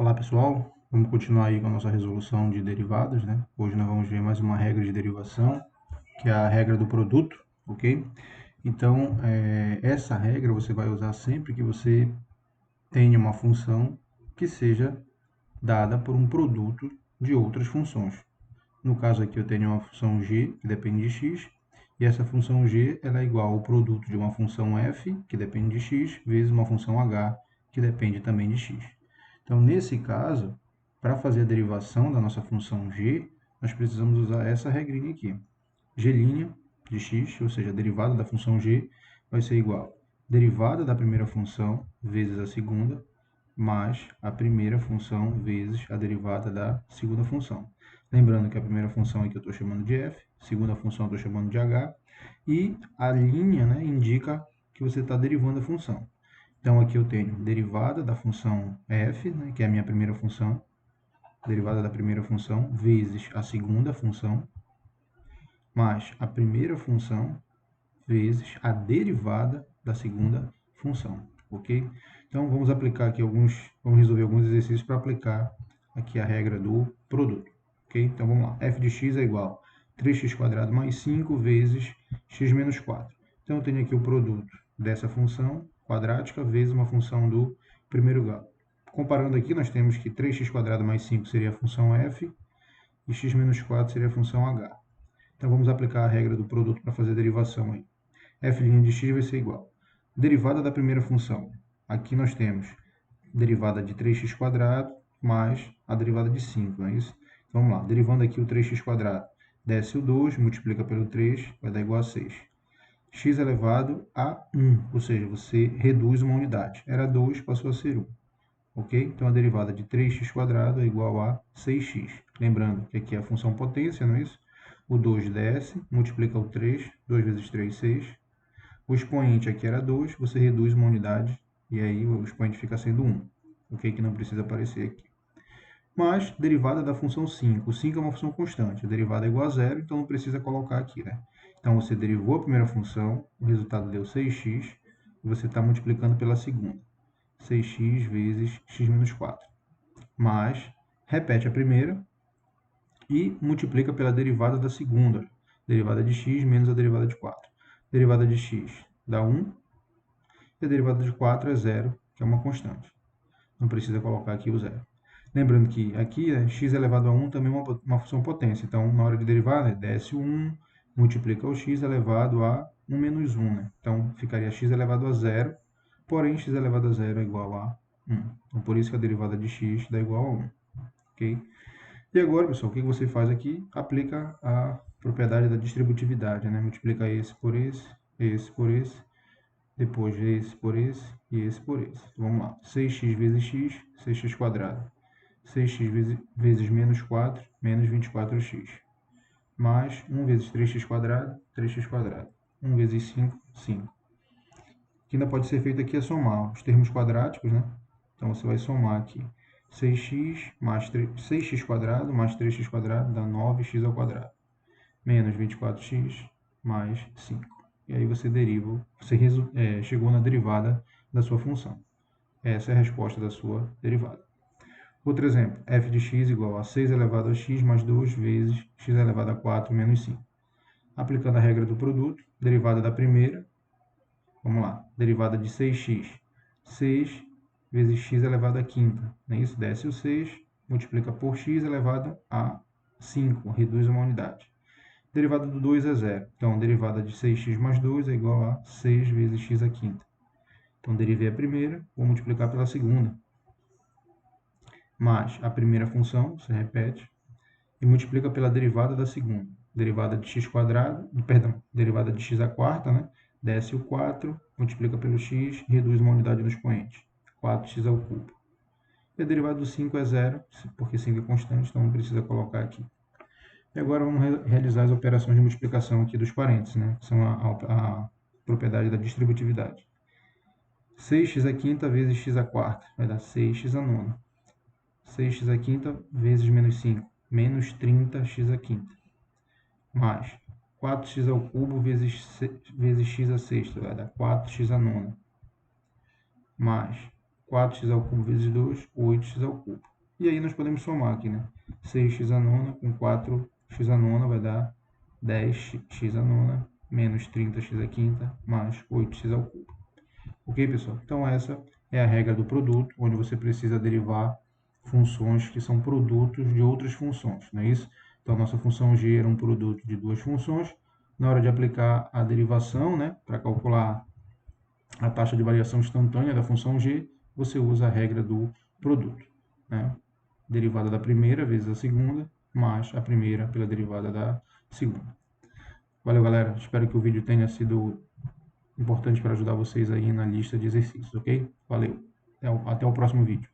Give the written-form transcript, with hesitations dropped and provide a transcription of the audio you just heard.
Olá pessoal, vamos continuar aí com a nossa resolução de derivadas, né? Hoje nós vamos ver mais uma regra de derivação, que é a regra do produto, ok? Então, essa regra você vai usar sempre que você tenha uma função que seja dada por um produto de outras funções. No caso aqui eu tenho uma função g, que depende de x, e essa função g ela é igual ao produto de uma função f, que depende de x, vezes uma função h, que depende também de x. Então, nesse caso, para fazer a derivação da nossa função g, nós precisamos usar essa regrinha aqui. G' de x, ou seja, a derivada da função g, vai ser igual a derivada da primeira função vezes a segunda, mais a primeira função vezes a derivada da segunda função. Lembrando que a primeira função aqui eu estou chamando de f, a segunda função eu estou chamando de h, e a linha, né, indica que você está derivando a função. Então, aqui eu tenho derivada da função f, né, que é a minha primeira função, derivada da primeira função, vezes a segunda função, mais a primeira função, vezes a derivada da segunda função, ok? Então, vamos aplicar aqui vamos resolver alguns exercícios para aplicar aqui a regra do produto, ok? Então, vamos lá. F de x é igual a 3x² mais 5 vezes x menos 4. Então, eu tenho aqui o produto dessa função quadrática vezes uma função do primeiro grau. Comparando aqui, nós temos que 3x² mais 5 seria a função f e x menos 4 seria a função h. Então, vamos aplicar a regra do produto para fazer a derivação aí. F' de x vai ser igual a derivada da primeira função. Aqui nós temos derivada de 3x² mais a derivada de 5, não é isso? Então, vamos lá, derivando aqui o 3x², desce o 2, multiplica pelo 3, vai dar igual a 6. X elevado a 1, ou seja, você reduz uma unidade. Era 2, passou a ser 1. Ok? Então, a derivada de 3x² é igual a 6x. Lembrando que aqui é a função potência, não é isso? O 2 desce, multiplica o 3, 2 vezes 3, 6. O expoente aqui era 2, você reduz uma unidade, e aí o expoente fica sendo 1. Ok? Que não precisa aparecer aqui. Mas, derivada da função 5. O 5 é uma função constante, a derivada é igual a 0, então não precisa colocar aqui, né? Então, você derivou a primeira função, o resultado deu 6x, e você está multiplicando pela segunda. 6x vezes x menos 4. Mas, repete a primeira e multiplica pela derivada da segunda. Derivada de x menos a derivada de 4. Derivada de x dá 1, e a derivada de 4 é 0, que é uma constante. Não precisa colocar aqui o 0. Lembrando que aqui x elevado a 1 também é uma função potência. Então, na hora de derivar, desce o 1, multiplica o x elevado a 1 menos 1. Né? Então, ficaria x elevado a 0, porém x elevado a 0 é igual a 1. Então, por isso que a derivada de x dá igual a 1. Ok? E agora, pessoal, o que você faz aqui? Aplica a propriedade da distributividade. Né? Multiplica esse por esse por esse, depois esse por esse e esse por esse. Então, vamos lá. 6x vezes x, 6x². 6x vezes menos 4, menos 24x. Mais 1 vezes 3x², 3x². 1 vezes 5, 5. O que ainda pode ser feito aqui é somar os termos quadráticos, né? Então, você vai somar aqui 6x mais 6x² mais 3x² dá 9x². Menos 24x mais 5. E aí você deriva, você chegou na derivada da sua função. Essa é a resposta da sua derivada. Outro exemplo, f de x igual a 6 elevado a x mais 2 vezes x elevado a 4 menos 5. Aplicando a regra do produto, derivada da primeira, vamos lá, derivada de 6x, 6 vezes x elevado a quinta, não é isso? Desce o 6, multiplica por x elevado a 5, reduz uma unidade. Derivada do 2 é 0, então a derivada de 6x mais 2 é igual a 6 vezes x à quinta. Então, derivei a primeira, vou multiplicar pela segunda. Mais a primeira função, você repete, e multiplica pela derivada da segunda. Derivada de derivada de x à quarta, né? Desce o 4, multiplica pelo x, reduz uma unidade no expoente. 4x ao cubo. E a derivada do 5 é 0, porque 5 é constante, então não precisa colocar aqui. E agora vamos realizar as operações de multiplicação aqui dos parênteses, né? Que são a propriedade da distributividade. 6x à quinta vezes x à quarta vai dar 6x à nona. 6x à quinta vezes menos 5, menos 30x à quinta. Mais 4x ao cubo vezes x à sexta, vai dar 4x à nona. Mais 4x ao cubo vezes 2, 8x ao cubo. E aí nós podemos somar aqui, né? 6x a nona com 4x a nona vai dar 10x a nona menos 30x a quinta mais 8x ao cubo. Ok, pessoal? Então essa é a regra do produto, onde você precisa derivar funções que são produtos de outras funções, não é isso? Então nossa função g era um produto de duas funções. Na hora de aplicar a derivação, né, para calcular a taxa de variação instantânea da função g, você usa a regra do produto, né? Derivada da primeira vezes a segunda, mais a primeira pela derivada da segunda. Valeu, galera. Espero que o vídeo tenha sido importante para ajudar vocês aí na lista de exercícios, ok? Valeu. Até o próximo vídeo.